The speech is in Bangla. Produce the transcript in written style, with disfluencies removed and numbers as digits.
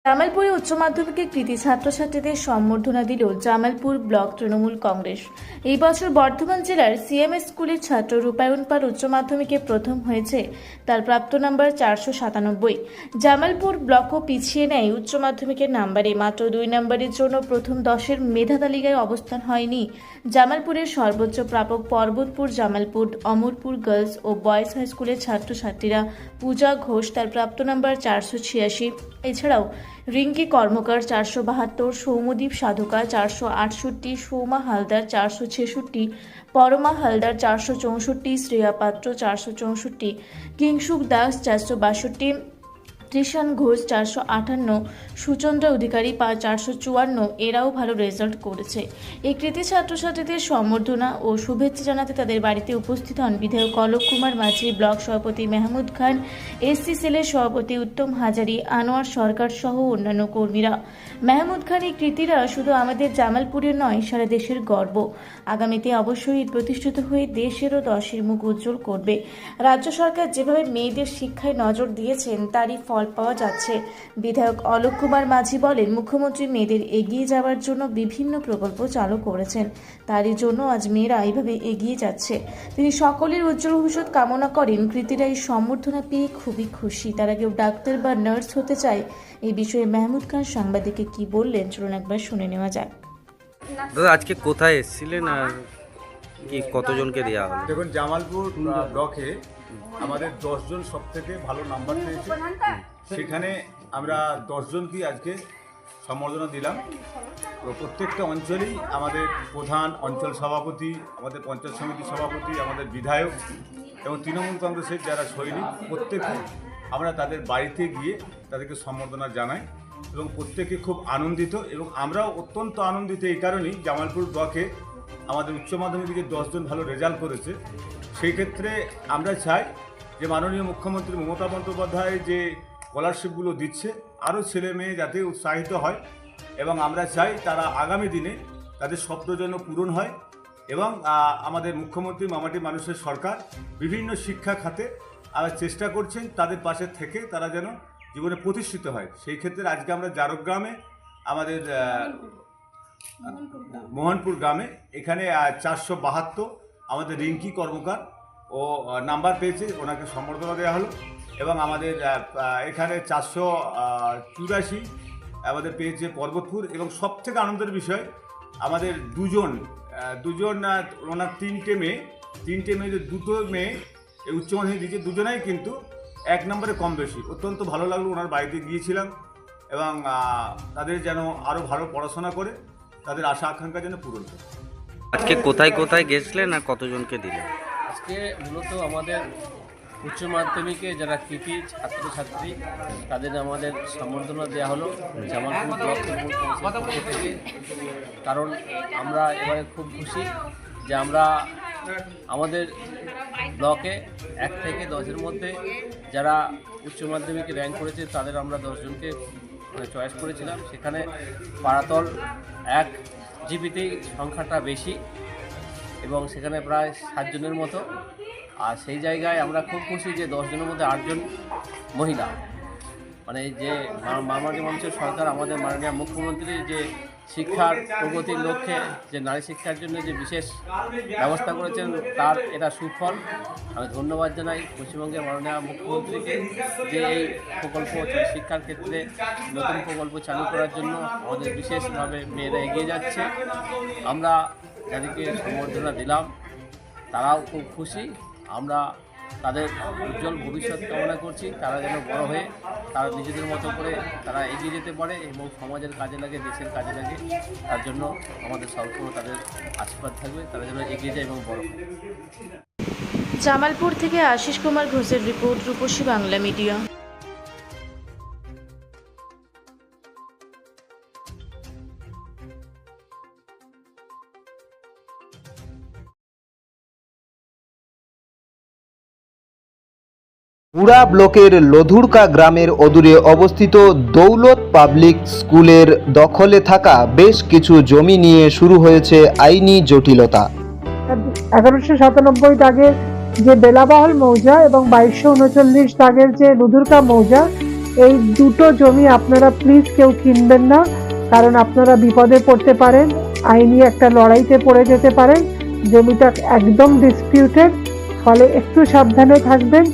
জামালপুরে উচ্চ মাধ্যমিকে কৃতী ছাত্রছাত্রীদের সম্বর্ধনা দিল জামালপুর ব্লক তৃণমূল কংগ্রেস। এই বছর বর্ধমান জেলার সিএমএস স্কুলের ছাত্র রূপায়ণ পাল উচ্চ মাধ্যমিকে প্রথম হয়েছে, তার প্রাপ্ত নাম্বার 497। জামালপুর ব্লকও পিছিয়ে নেয় উচ্চ মাধ্যমিকের নাম্বারে, মাত্র 2 নম্বরের জন্য প্রথম 10-এর মেধা তালিকায় অবস্থান হয়নি জামালপুরের সর্বোচ্চ প্রাপক Parbatpur Jamalpur Amarpur girls oh boys high স্কুলের ছাত্রছাত্রীরা পূজা ঘোষ তার প্রাপ্ত নাম্বার 486, এছাড়াও রিঙ্কি কর্মকার 472, সৌম্যদীপ সাধুকা 468, সৌমা হালদার 466, পরমা হালদার 464, শ্রেয়া পাত্র 464, কিংশুক দাস 462, ত্রিশান ঘোষ 458, সুচন্দ্র অধিকারী 454, এরাও ভালো রেজাল্ট করেছে। এই কৃতী ছাত্রছাত্রীদের সম্বর্ধনা ও শুভেচ্ছা জানাতে তাদের বাড়িতে উপস্থিত হন বিধায়ক অলোক কুমার মাঝি, ব্লক সভাপতি মেহমুদ খান, এসসি সেলের সভাপতি উত্তম হাজারি, আনোয়ার সরকার সহ অন্যান্য কর্মীরা। মেহমুদ খান, এই কৃতীরা শুধু আমাদের জামালপুরের নয়, সারা দেশের গর্ব। আগামীতে অবশ্যই প্রতিষ্ঠিত হয়ে দেশেরও 10-এর মুখ উজ্জ্বল করবে। রাজ্য সরকার যেভাবে মেয়েদের শিক্ষায় নজর দিয়েছেন তারই ফল পাওয়া যাচ্ছে। বিধায়ক অলোক কুমার মাঝি বলেন, মুখ্যমন্ত্রী মেয়েদের এগিয়ে যাওয়ার জন্য বিভিন্ন প্রকল্প চালু করেছেন, তারই জন্য আজ মেয়েরা এইভাবে এগিয়ে যাচ্ছে। তিনি সকলের উজ্জ্বল ভবিষ্যৎ কামনা করেন। কৃতীরা এই সম্বর্ধনা পেয়ে খুবই খুশি। তারা কেউ ডাক্তার বা নার্স হতে চায়। এই বিষয়ে মেহমুদ খান সাংবাদিককে কি বললেন চলুন একবার শুনে নেওয়া যাক। দাদা, আজকে কোথায় এসেছিলেন আর কি কতজনকে দেওয়া হলো? দেখুন, জামালপুর ব্লকে আমাদের 10 জন সব থেকে ভালো নাম্বার পেয়েছে। সেখানে আমরা 10 জনকে আজকে সম্বর্ধনা দিলাম। তো প্রত্যেকটা অঞ্চলেই আমাদের প্রধান, অঞ্চল সভাপতি, আমাদের পঞ্চায়েত সমিতি সভাপতি, আমাদের বিধায়ক এবং তৃণমূল কংগ্রেসের যারা সৈনিক, প্রত্যেকে আমরা তাদের বাড়িতে গিয়ে তাদেরকে সম্বর্ধনা জানাই এবং প্রত্যেকে খুব আনন্দিত। এবং আমরাও অত্যন্ত আনন্দিত এই কারণেই, জামালপুর ব্লকে আমাদের উচ্চ মাধ্যমিকে 10 জন ভালো রেজাল্ট করেছে। সেই ক্ষেত্রে আমরা চাই যে মাননীয় মুখ্যমন্ত্রী মমতা বন্দ্যোপাধ্যায় যে স্কলারশিপগুলো দিচ্ছে, আরও ছেলে মেয়ে যাতে উৎসাহিত হয় এবং আমরা চাই তারা আগামী দিনে তাদের স্বপ্ন যেন পূরণ হয়। এবং আমাদের মুখ্যমন্ত্রী মামাটি মানুষের সরকার বিভিন্ন শিক্ষা খাতে চেষ্টা করছেন তাদের পাশে থেকে তারা যেন জীবনে প্রতিষ্ঠিত হয়। সেই ক্ষেত্রে আজকে আমরা জারগ্রামে আমাদের মোহনপুর গ্রামে এখানে 472 আমাদের রিঙ্কি কর্মকার ও নাম্বার পেয়েছে, ওনাকে সম্বর্ধনা দেওয়া হলো। এবং আমাদের এখানে 484 আমাদের পেয়েছে পর্বতপুর। এবং সবথেকে আনন্দের বিষয়, আমাদের দুজন ওনার 3টে মেয়ে, দুটো মেয়ে এই উচ্চ মাধ্যমিক দিয়েছে, দুজনেই কিন্তু 1 নম্বরে কম বেশি। অত্যন্ত ভালো লাগলো, ওনার বাড়িতে গিয়েছিলাম এবং তাদের যেন আরও ভালো পড়াশোনা করে তাদের আশা আকাঙ্ক্ষা যেন পূরণ করে। আজকে কোথায় কোথায় গেছিলেন আর কতজনকে দিলেন? আজকে মূলত আমাদের উচ্চ মাধ্যমিকে যারা কৃতী ছাত্রছাত্রী তাদের আমাদের সম্বর্ধনা দেওয়া হলো জামালপুর ব্লক তৃণমূল কংগ্রেসের পক্ষ থেকে। কারণ আমরা এবারে খুব খুশি যে আমরা আমাদের ব্লকে 1 থেকে 10-এর মধ্যে যারা উচ্চ মাধ্যমিকে র্যাঙ্ক করেছে তাদের আমরা 10 জনকে চয়েস করেছিলাম। সেখানে পাড়াতল 1 জিপিতেই সংখ্যাটা বেশি এবং সেখানে প্রায় 7 জনের মতো। আর সেই জায়গায় আমরা খুব খুশি যে 10 জনের মধ্যে 8 জন মহিলা। মানে যে মামাটি মানুষের সরকার, আমাদের মাননীয় মুখ্যমন্ত্রী যে শিক্ষার প্রগতির লক্ষ্যে যে নারী শিক্ষার জন্য যে বিশেষ ব্যবস্থা করেছেন, তার এটা সুফল। আমি ধন্যবাদ জানাই পশ্চিমবঙ্গের মাননীয় মুখ্যমন্ত্রীকে যে এই প্রকল্প শিক্ষার ক্ষেত্রে নতুন প্রকল্প চালু করার জন্য আমাদের বিশেষভাবে মেয়েরা এগিয়ে যাচ্ছে। আমরা যাদেরকে সম্বর্ধনা দিলাম তারাও খুব খুশি। আমরা তাদের উজ্জ্বল ভবিষ্যৎ কামনা করছি। তারা যেন বড় হয়ে তারা নিজেদের মতো করে তারা এগিয়ে যেতে পারে এবং সমাজের কাজে লাগে, দেশের কাজে লাগে। তার জন্য আমাদের সবসময় তাদের আশীর্বাদ থাকবে, তারা যেন এগিয়ে যায় এবং বড় হয়। জামালপুর থেকে আশিস কুমার ঘোষের রিপোর্ট, রূপসী বাংলা মিডিয়া। পুরা ব্লকের লধুরকা গ্রামের অদূরে অবস্থিত দৌলত পাবলিক স্কুলের দখলে থাকা বেশ কিছু জমি নিয়ে শুরু হয়েছে আইনি জটিলতা। 1197 দাগের যে বেলাবাহল মৌজা এবং 2239 দাগের যে লধুরকা মৌজা, এই দুটো জমি আপনারা প্লিজ কেউ কিনবেন না, কারণ আপনারা বিপদে পড়তে পারেন, আইনি একটা লড়াইতে পড়ে যেতে পারেন। জমিটা একদম ডিসপিউটেড, ফলে একটু সাবধানে থাকবেন।